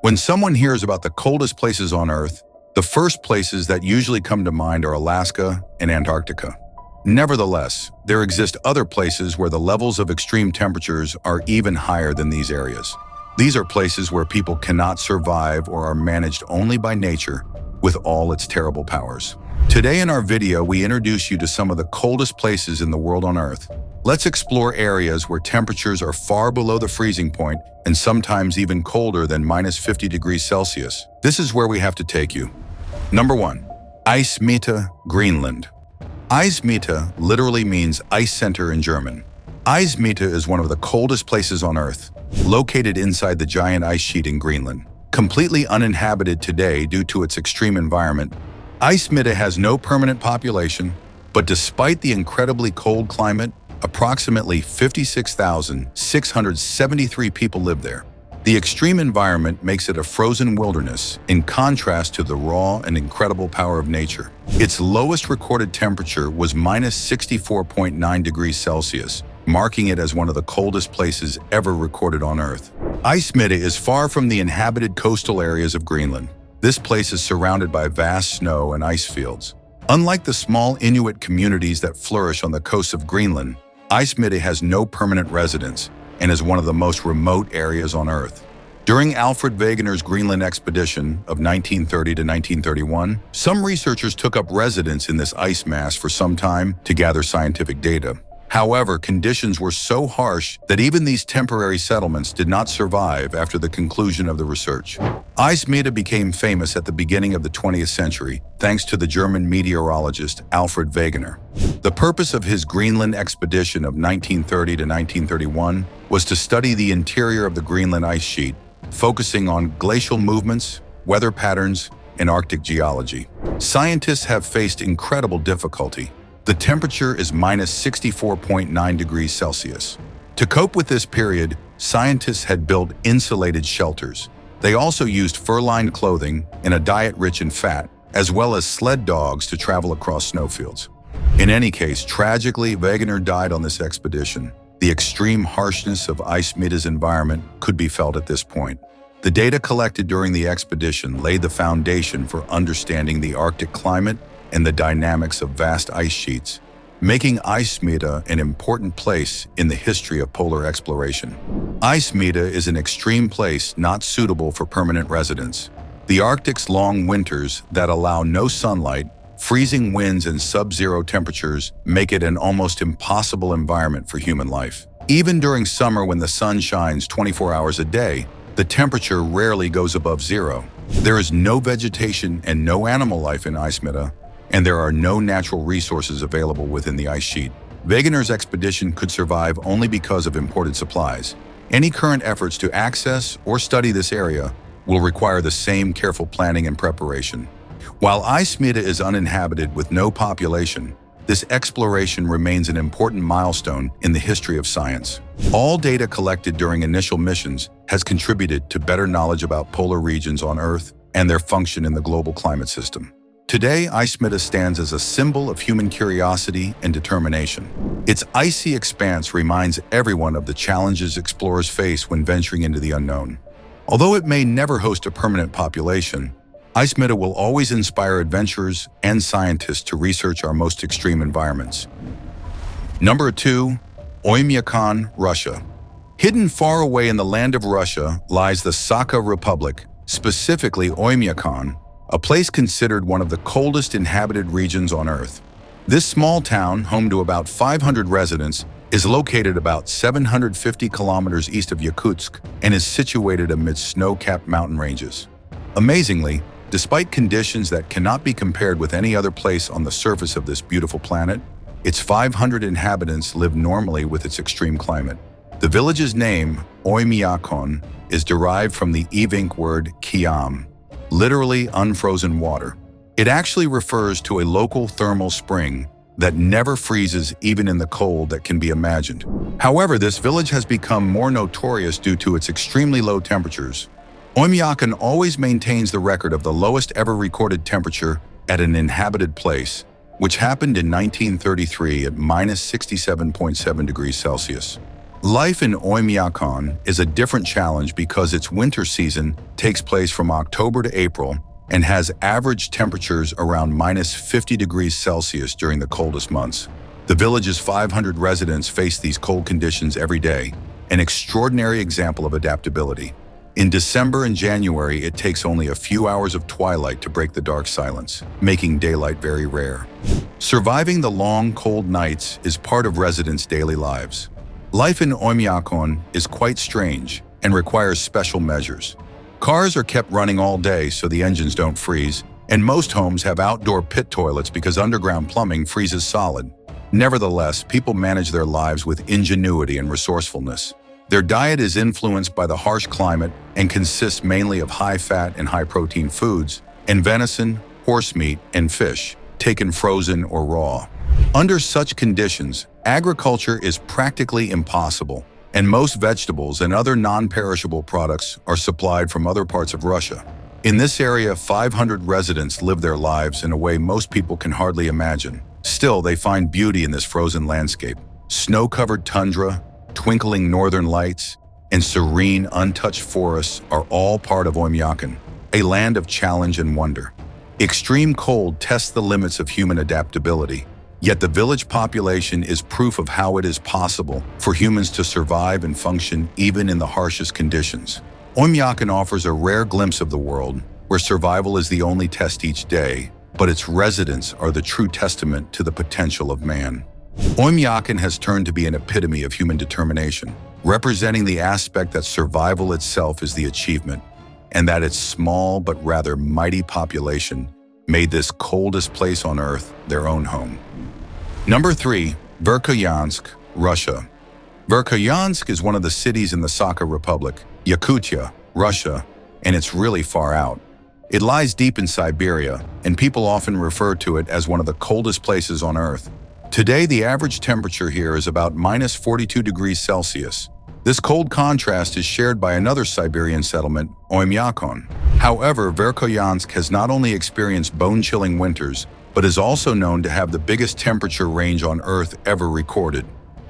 When someone hears about the coldest places on Earth, the first places that usually come to mind are Alaska and Antarctica. Nevertheless, there exist other places where the levels of extreme temperatures are even higher than these areas. These are places where people cannot survive or are managed only by nature with all its terrible powers. Today in our video, we introduce you to some of the coldest places in the world on Earth. Let's explore areas where temperatures are far below the freezing point and sometimes even colder than -50 degrees Celsius. This is where we have to take you. Number 1. Eismitte, Greenland. Eismitte literally means ice center in German. Eismitte is one of the coldest places on Earth, located inside the giant ice sheet in Greenland. Completely uninhabited today due to its extreme environment, Eismitte has no permanent population, but despite the incredibly cold climate, approximately 56,673 people live there. The extreme environment makes it a frozen wilderness, in contrast to the raw and incredible power of nature. Its lowest recorded temperature was -64.9 degrees Celsius, marking it as one of the coldest places ever recorded on Earth. Eismitte is far from the inhabited coastal areas of Greenland. This place is surrounded by vast snow and ice fields. Unlike the small Inuit communities that flourish on the coasts of Greenland, Eismitte has no permanent residents and is one of the most remote areas on Earth. During Alfred Wegener's Greenland expedition of 1930 to 1931, some researchers took up residence in this ice mass for some time to gather scientific data. However, conditions were so harsh that even these temporary settlements did not survive after the conclusion of the research. Eismitte became famous at the beginning of the 20th century thanks to the German meteorologist Alfred Wegener. The purpose of his Greenland expedition of 1930 to 1931 was to study the interior of the Greenland ice sheet, focusing on glacial movements, weather patterns, and Arctic geology. Scientists have faced incredible difficulty. The temperature is -64.9 degrees Celsius. To cope with this period, scientists had built insulated shelters. They also used fur-lined clothing and a diet rich in fat, as well as sled dogs to travel across snowfields. In any case, tragically, Wegener died on this expedition. The extreme harshness of Eismitte's environment could be felt at this point. The data collected during the expedition laid the foundation for understanding the Arctic climate and the dynamics of vast ice sheets, making Eismitte an important place in the history of polar exploration. Eismitte is an extreme place not suitable for permanent residence. The Arctic's long winters that allow no sunlight, freezing winds and sub-zero temperatures make it an almost impossible environment for human life. Even during summer when the sun shines 24 hours a day, the temperature rarely goes above zero. There is no vegetation and no animal life in Eismitte, and there are no natural resources available within the ice sheet. Wegener's expedition could survive only because of imported supplies. Any current efforts to access or study this area will require the same careful planning and preparation. While Eismitte is uninhabited with no population, this exploration remains an important milestone in the history of science. All data collected during initial missions has contributed to better knowledge about polar regions on Earth and their function in the global climate system. Today, Eismitte stands as a symbol of human curiosity and determination. Its icy expanse reminds everyone of the challenges explorers face when venturing into the unknown. Although it may never host a permanent population, Eismitte will always inspire adventurers and scientists to research our most extreme environments. Number 2. Oymyakon, Russia. Hidden far away in the land of Russia lies the Sakha Republic, specifically Oymyakon, a place considered one of the coldest inhabited regions on Earth. This small town, home to about 500 residents, is located about 750 kilometers east of Yakutsk and is situated amid snow-capped mountain ranges. Amazingly, despite conditions that cannot be compared with any other place on the surface of this beautiful planet, its 500 inhabitants live normally with its extreme climate. The village's name, Oymyakon, is derived from the Evenk word kiam, literally unfrozen water. It actually refers to a local thermal spring that never freezes even in the cold that can be imagined. However, this village has become more notorious due to its extremely low temperatures. Oymyakon always maintains the record of the lowest ever recorded temperature at an inhabited place, which happened in 1933 at -67.7 degrees Celsius. Life in Oymyakon is a different challenge because its winter season takes place from October to April and has average temperatures around minus 50 degrees Celsius during the coldest months. The village's 500 residents face these cold conditions every day, an extraordinary example of adaptability. In December and January, it takes only a few hours of twilight to break the dark silence, making daylight very rare. Surviving the long, cold nights is part of residents' daily lives. Life in Oymyakon is quite strange and requires special measures. Cars are kept running all day so the engines don't freeze, and most homes have outdoor pit toilets because underground plumbing freezes solid. Nevertheless, people manage their lives with ingenuity and resourcefulness. Their diet is influenced by the harsh climate and consists mainly of high-fat and high-protein foods, and venison, horse meat, and fish, taken frozen or raw. Under such conditions, agriculture is practically impossible, and most vegetables and other non-perishable products are supplied from other parts of Russia. In this area, 500 residents live their lives in a way most people can hardly imagine. Still, they find beauty in this frozen landscape. Snow-covered tundra, twinkling northern lights, and serene, untouched forests are all part of Oymyakon, a land of challenge and wonder. Extreme cold tests the limits of human adaptability, yet the village population is proof of how it is possible for humans to survive and function even in the harshest conditions. Oymyakon offers a rare glimpse of the world, where survival is the only test each day, but its residents are the true testament to the potential of man. Oymyakon has turned to be an epitome of human determination, representing the aspect that survival itself is the achievement, and that its small but rather mighty population made this coldest place on Earth their own home. Number 3. Verkhoyansk, Russia. Verkhoyansk is one of the cities in the Sakha Republic, Yakutia, Russia, and it's really far out. It lies deep in Siberia, and people often refer to it as one of the coldest places on Earth. Today, the average temperature here is about minus 42 degrees Celsius. This cold contrast is shared by another Siberian settlement, Oymyakon. However, Verkhoyansk has not only experienced bone-chilling winters, but is also known to have the biggest temperature range on Earth ever recorded.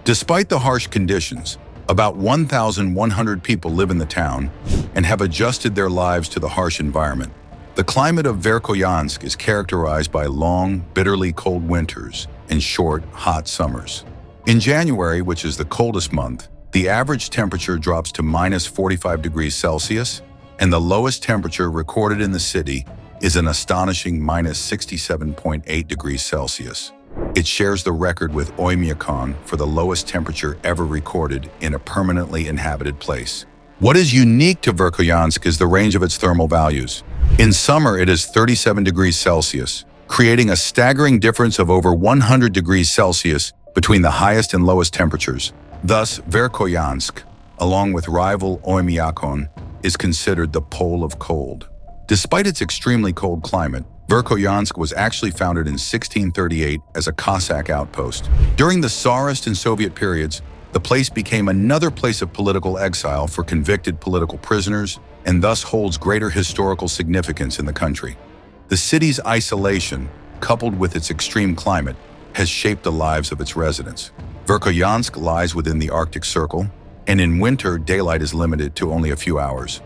Despite the harsh conditions, about 1,100 people live in the town and have adjusted their lives to the harsh environment. The climate of Verkhoyansk is characterized by long, bitterly cold winters and short, hot summers. In January, which is the coldest month, the average temperature drops to minus 45 degrees Celsius, and the lowest temperature recorded in the city is an astonishing minus 67.8 degrees Celsius. It shares the record with Oymyakon for the lowest temperature ever recorded in a permanently inhabited place. What is unique to Verkhoyansk is the range of its thermal values. In summer, it is 37 degrees Celsius, creating a staggering difference of over 100 degrees Celsius between the highest and lowest temperatures. Thus, Verkhoyansk, along with rival Oymyakon, is considered the pole of cold. Despite its extremely cold climate, Verkhoyansk was actually founded in 1638 as a Cossack outpost. During the Tsarist and Soviet periods, the place became another place of political exile for convicted political prisoners and thus holds greater historical significance in the country. The city's isolation, coupled with its extreme climate, has shaped the lives of its residents. Verkhoyansk lies within the Arctic Circle, and in winter, daylight is limited to only a few hours.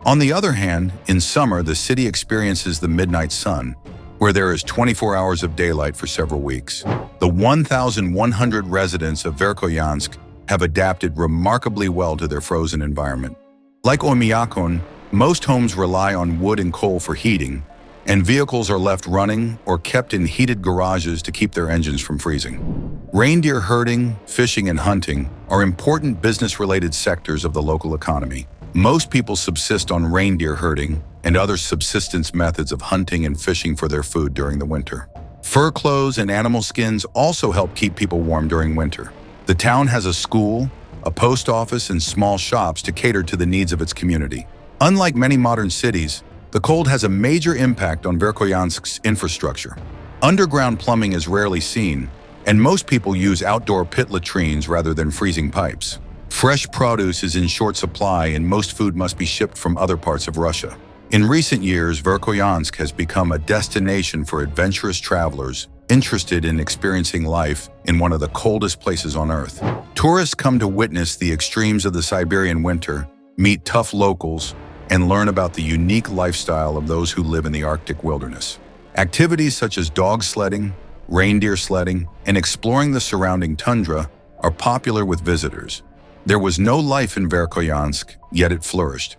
On the other hand, in summer, the city experiences the midnight sun, where there is 24 hours of daylight for several weeks. The 1,100 residents of Verkhoyansk have adapted remarkably well to their frozen environment. Like Oymyakon, most homes rely on wood and coal for heating, and vehicles are left running or kept in heated garages to keep their engines from freezing. Reindeer herding, fishing, and hunting are important business-related sectors of the local economy. Most people subsist on reindeer herding and other subsistence methods of hunting and fishing for their food during the winter. Fur clothes and animal skins also help keep people warm during winter. The town has a school, a post office, and small shops to cater to the needs of its community. Unlike many modern cities, the cold has a major impact on Verkhoyansk's infrastructure. Underground plumbing is rarely seen, and most people use outdoor pit latrines rather than freezing pipes. Fresh produce is in short supply and most food must be shipped from other parts of Russia. In recent years, Verkhoyansk has become a destination for adventurous travelers interested in experiencing life in one of the coldest places on Earth. Tourists come to witness the extremes of the Siberian winter, meet tough locals, and learn about the unique lifestyle of those who live in the Arctic wilderness. Activities such as dog sledding, reindeer sledding, and exploring the surrounding tundra are popular with visitors. There was no life in Verkhoyansk, yet it flourished.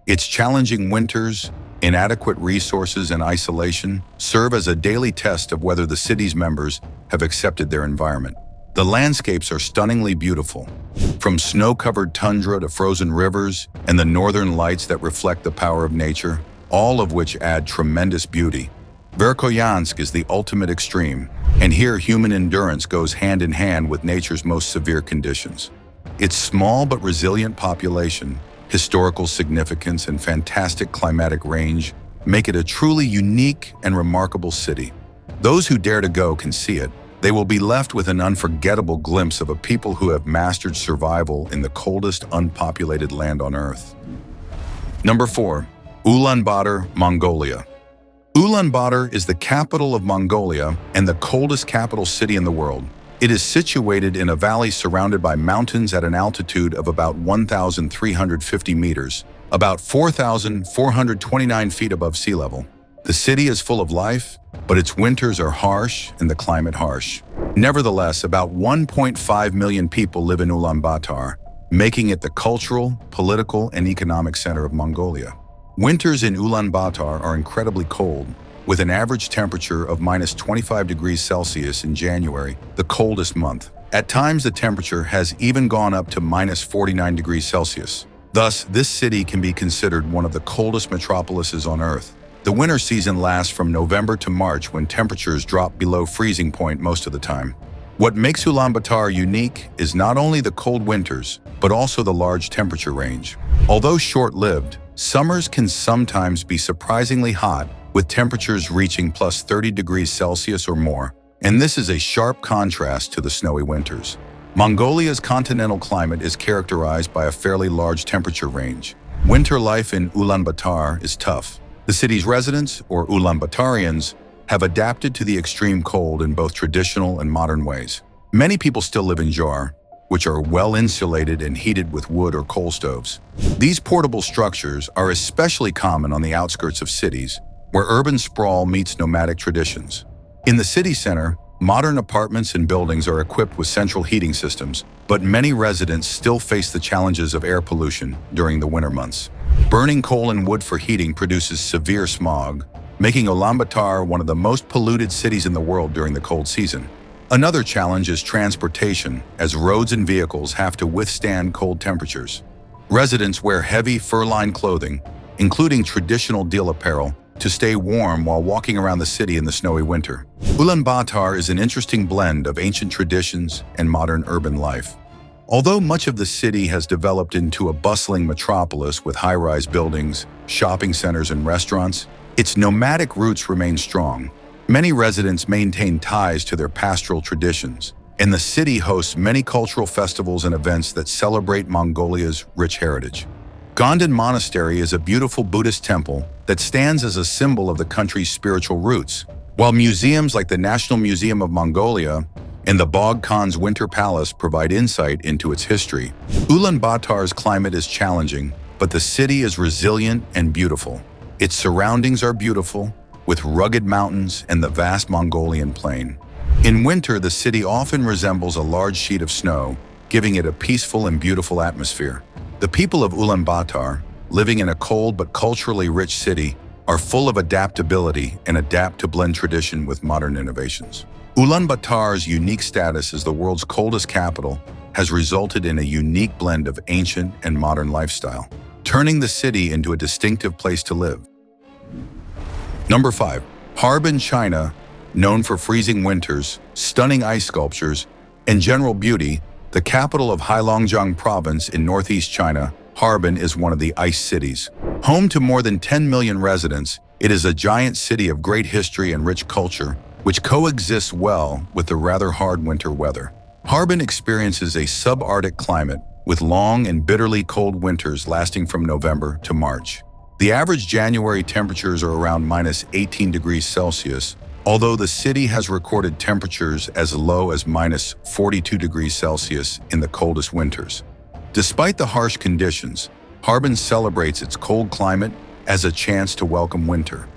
Its challenging winters, inadequate resources, and isolation serve as a daily test of whether the city's members have accepted their environment. The landscapes are stunningly beautiful, from snow-covered tundra to frozen rivers and the northern lights that reflect the power of nature, all of which add tremendous beauty. Verkhoyansk is the ultimate extreme, and here human endurance goes hand in hand with nature's most severe conditions. Its small but resilient population, historical significance, and fantastic climatic range make it a truly unique and remarkable city. Those who dare to go can see it. They will be left with an unforgettable glimpse of a people who have mastered survival in the coldest unpopulated land on Earth. Number 4. Ulaanbaatar, Mongolia. Ulaanbaatar is the capital of Mongolia and the coldest capital city in the world. It is situated in a valley surrounded by mountains at an altitude of about 1,350 meters, about 4,429 feet above sea level. The city is full of life, but its winters are harsh and the climate harsh. Nevertheless, about 1.5 million people live in Ulaanbaatar, making it the cultural, political, and economic center of Mongolia. Winters in Ulaanbaatar are incredibly cold, with an average temperature of -25 degrees Celsius in January, the coldest month. At times, the temperature has even gone up to -49 degrees Celsius. Thus, this city can be considered one of the coldest metropolises on Earth. The winter season lasts from November to March, when temperatures drop below freezing point most of the time. What makes Ulaanbaatar unique is not only the cold winters, but also the large temperature range. Although short-lived, summers can sometimes be surprisingly hot, with temperatures reaching +30 degrees Celsius or more, and this is a sharp contrast to the snowy winters. Mongolia's continental climate is characterized by a fairly large temperature range. Winter life in Ulaanbaatar is tough. The city's residents, or Ulaanbaatarians, have adapted to the extreme cold in both traditional and modern ways. Many people still live in jar, which are well insulated and heated with wood or coal stoves. These portable structures are especially common on the outskirts of cities, where urban sprawl meets nomadic traditions. In the city center, modern apartments and buildings are equipped with central heating systems, but many residents still face the challenges of air pollution during the winter months. Burning coal and wood for heating produces severe smog, making Ulaanbaatar one of the most polluted cities in the world during the cold season. Another challenge is transportation, as roads and vehicles have to withstand cold temperatures. Residents wear heavy fur-lined clothing, including traditional deal apparel, to stay warm while walking around the city in the snowy winter. Ulaanbaatar is an interesting blend of ancient traditions and modern urban life. Although much of the city has developed into a bustling metropolis with high-rise buildings, shopping centers, and restaurants, its nomadic roots remain strong. Many residents maintain ties to their pastoral traditions, and the city hosts many cultural festivals and events that celebrate Mongolia's rich heritage. Gondan Monastery is a beautiful Buddhist temple that stands as a symbol of the country's spiritual roots, while museums like the National Museum of Mongolia and the Bog Khan's Winter Palace provide insight into its history. Ulaanbaatar's climate is challenging, but the city is resilient and beautiful. Its surroundings are beautiful, with rugged mountains and the vast Mongolian plain. In winter, the city often resembles a large sheet of snow, giving it a peaceful and beautiful atmosphere. The people of Ulaanbaatar, living in a cold but culturally rich city, are full of adaptability and adapt to blend tradition with modern innovations. Ulaanbaatar's unique status as the world's coldest capital has resulted in a unique blend of ancient and modern lifestyle, turning the city into a distinctive place to live. Number 5. Harbin, China. Known for freezing winters, stunning ice sculptures, and general beauty, the capital of Heilongjiang Province in northeast China, Harbin is one of the ice cities. Home to more than 10 million residents, it is a giant city of great history and rich culture, which coexists well with the rather hard winter weather. Harbin experiences a subarctic climate, with long and bitterly cold winters lasting from November to March. The average January temperatures are around -18 degrees Celsius, although the city has recorded temperatures as low as minus 42 degrees Celsius in the coldest winters. Despite the harsh conditions, Harbin celebrates its cold climate as a chance to welcome winter.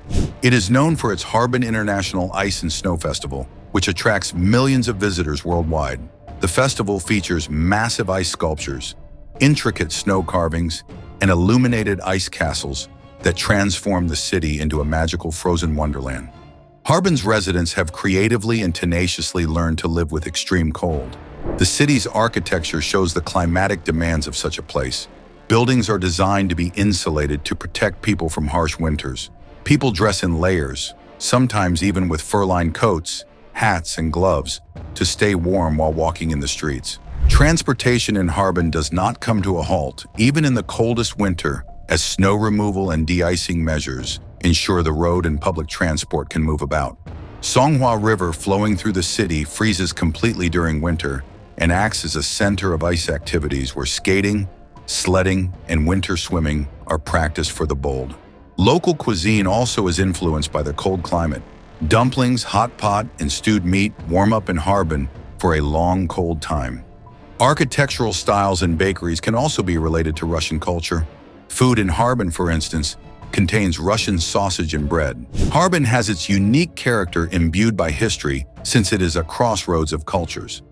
It is known for its Harbin International Ice and Snow Festival, which attracts millions of visitors worldwide. The festival features massive ice sculptures, intricate snow carvings, and illuminated ice castles that transform the city into a magical frozen wonderland. Harbin's residents have creatively and tenaciously learned to live with extreme cold. The city's architecture shows the climatic demands of such a place. Buildings are designed to be insulated to protect people from harsh winters. People dress in layers, sometimes even with fur-lined coats, hats, and gloves, to stay warm while walking in the streets. Transportation in Harbin does not come to a halt, even in the coldest winter, as snow removal and de-icing measures ensure the road and public transport can move about. Songhua River flowing through the city freezes completely during winter and acts as a center of ice activities where skating, sledding, and winter swimming are practiced for the bold. Local cuisine also is influenced by the cold climate. Dumplings, hot pot, and stewed meat warm up in Harbin for a long, cold time. Architectural styles and bakeries can also be related to Russian culture. Food in Harbin, for instance, contains Russian sausage and bread. Harbin has its unique character imbued by history since it is a crossroads of cultures.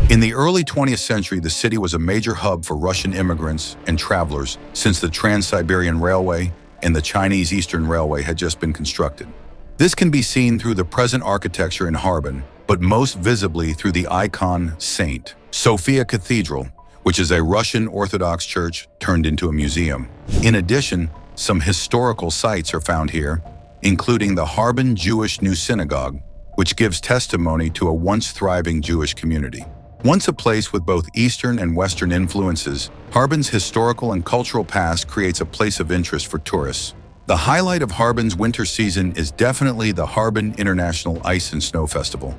In the early 20th century, the city was a major hub for Russian immigrants and travelers since the Trans-Siberian Railway and the Chinese Eastern Railway had just been constructed. This can be seen through the present architecture in Harbin, but most visibly through the icon Saint Sophia Cathedral, which is a Russian Orthodox church turned into a museum. In addition, some historical sites are found here, including the Harbin Jewish New Synagogue, which gives testimony to a once thriving Jewish community. Once a place with both Eastern and Western influences, Harbin's historical and cultural past creates a place of interest for tourists. The highlight of Harbin's winter season is definitely the Harbin International Ice and Snow Festival,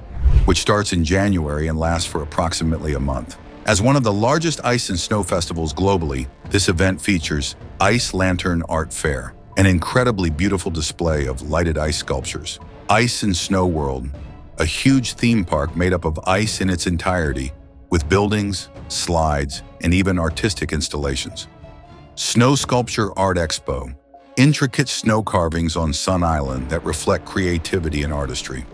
which starts in January and lasts for approximately a month. As one of the largest ice and snow festivals globally, this event features Ice Lantern Art Fair, an incredibly beautiful display of lighted ice sculptures. Ice and Snow World, a huge theme park made up of ice in its entirety, with buildings, slides, and even artistic installations. Snow Sculpture Art Expo, intricate snow carvings on Sun Island that reflect creativity and artistry.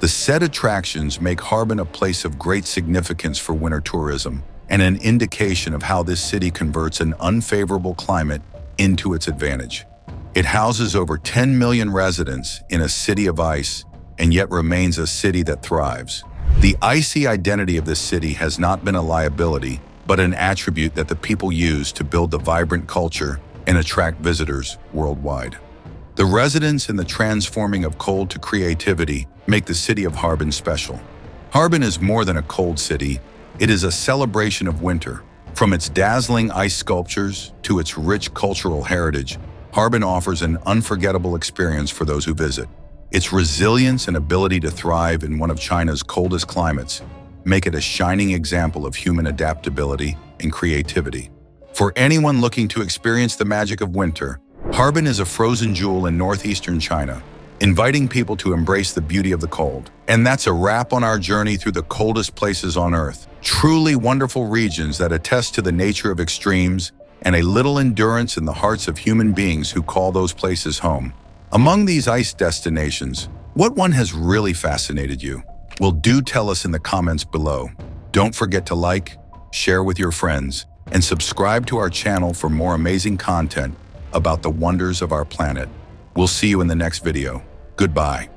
The said attractions make Harbin a place of great significance for winter tourism and an indication of how this city converts an unfavorable climate into its advantage. It houses over 10 million residents in a city of ice and yet remains a city that thrives. The icy identity of this city has not been a liability, but an attribute that the people use to build the vibrant culture and attract visitors worldwide. The residents and the transforming of cold to creativity make the city of Harbin special. Harbin is more than a cold city, it is a celebration of winter. From its dazzling ice sculptures to its rich cultural heritage, Harbin offers an unforgettable experience for those who visit. Its resilience and ability to thrive in one of China's coldest climates make it a shining example of human adaptability and creativity. For anyone looking to experience the magic of winter, Harbin is a frozen jewel in northeastern China, inviting people to embrace the beauty of the cold. And that's a wrap on our journey through the coldest places on Earth. Truly wonderful regions that attest to the nature of extremes and a little endurance in the hearts of human beings who call those places home. Among these ice destinations, what one has really fascinated you? Well, do tell us in the comments below. Don't forget to like, share with your friends, and subscribe to our channel for more amazing content about the wonders of our planet. We'll see you in the next video. Goodbye.